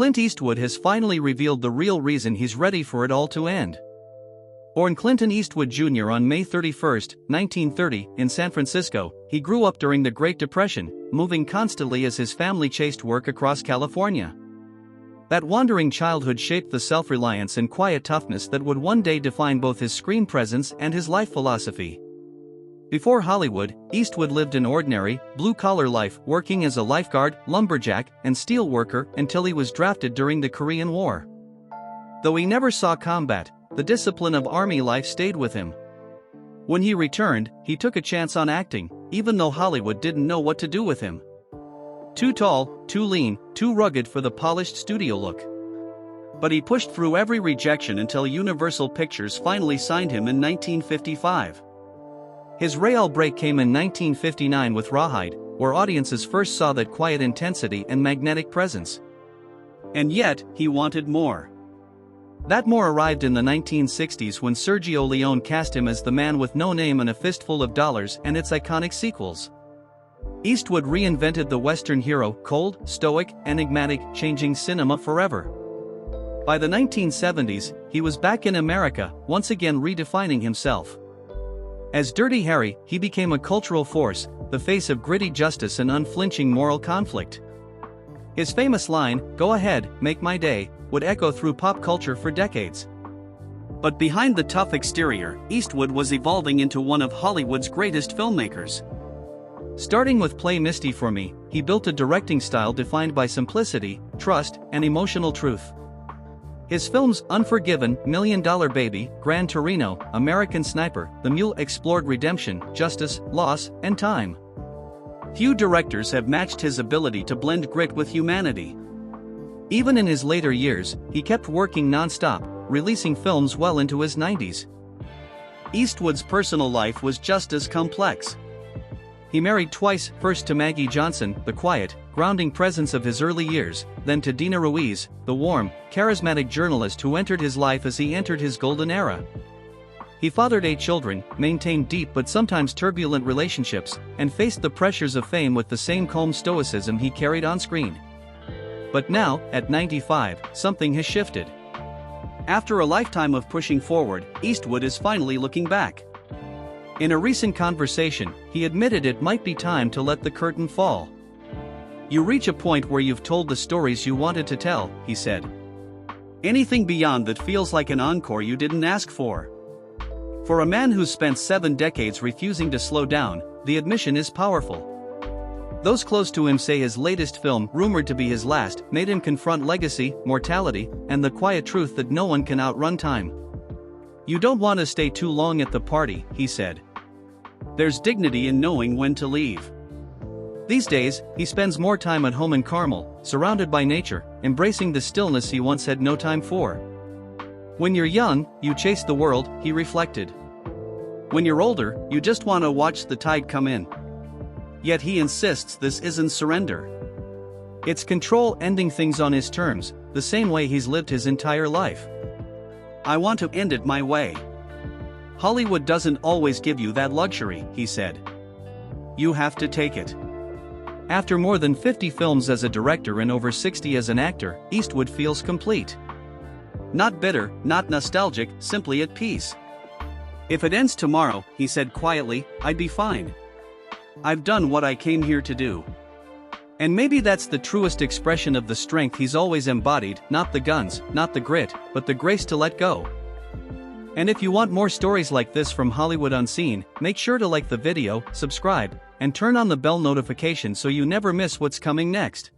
Clint Eastwood has finally revealed the real reason he's ready for it all to end. Born Clint Eastwood Jr. on May 31, 1930, in San Francisco, he grew up during the Great Depression, moving constantly as his family chased work across California. That wandering childhood shaped the self-reliance and quiet toughness that would one day define both his screen presence and his life philosophy. Before Hollywood, Eastwood lived an ordinary, blue-collar life, working as a lifeguard, lumberjack, and steel worker until he was drafted during the Korean War. Though he never saw combat, the discipline of army life stayed with him. When he returned, he took a chance on acting, even though Hollywood didn't know what to do with him. Too tall, too lean, too rugged for the polished studio look. But he pushed through every rejection until Universal Pictures finally signed him in 1955. His real break came in 1959 with Rawhide, where audiences first saw that quiet intensity and magnetic presence. And yet, he wanted more. That more arrived in the 1960s when Sergio Leone cast him as the man with no name and a fistful of dollars and its iconic sequels. Eastwood reinvented the Western hero, cold, stoic, enigmatic, changing cinema forever. By the 1970s, he was back in America, once again redefining himself. As Dirty Harry, he became a cultural force, the face of gritty justice and unflinching moral conflict. His famous line, "Go ahead, make my day," would echo through pop culture for decades. But behind the tough exterior, Eastwood was evolving into one of Hollywood's greatest filmmakers. Starting with Play Misty for Me, he built a directing style defined by simplicity, trust, and emotional truth. His films Unforgiven, $1 Million Baby, Gran Torino, American Sniper, The Mule explored redemption, justice, loss, and time. Few directors have matched his ability to blend grit with humanity. Even in his later years, he kept working non-stop, releasing films well into his 90s. Eastwood's personal life was just as complex. He married twice, first to Maggie Johnson, the quiet, grounding presence of his early years, then to Dina Ruiz, the warm, charismatic journalist who entered his life as he entered his golden era. He fathered 8 children, maintained deep but sometimes turbulent relationships, and faced the pressures of fame with the same calm stoicism he carried on screen. But now, at 95, something has shifted. After a lifetime of pushing forward, Eastwood is finally looking back. In a recent conversation, he admitted it might be time to let the curtain fall. "You reach a point where you've told the stories you wanted to tell," he said. "Anything beyond that feels like an encore you didn't ask for." For a man who's spent 7 decades refusing to slow down, the admission is powerful. Those close to him say his latest film, rumored to be his last, made him confront legacy, mortality, and the quiet truth that no one can outrun time. "You don't want to stay too long at the party," he said. "There's dignity in knowing when to leave." These days, he spends more time at home in Carmel, surrounded by nature, embracing the stillness he once had no time for. "When you're young, you chase the world," he reflected. "When you're older, you just want to watch the tide come in." Yet he insists this isn't surrender. It's control, ending things on his terms, the same way he's lived his entire life. "I want to end it my way. Hollywood doesn't always give you that luxury," he said. "You have to take it." After more than 50 films as a director and over 60 as an actor, Eastwood feels complete. Not bitter, not nostalgic, simply at peace. "If it ends tomorrow," he said quietly, "I'd be fine. I've done what I came here to do." And maybe that's the truest expression of the strength he's always embodied, not the guns, not the grit, but the grace to let go. And if you want more stories like this from Hollywood Unseen, make sure to like the video, subscribe, and turn on the bell notification so you never miss what's coming next.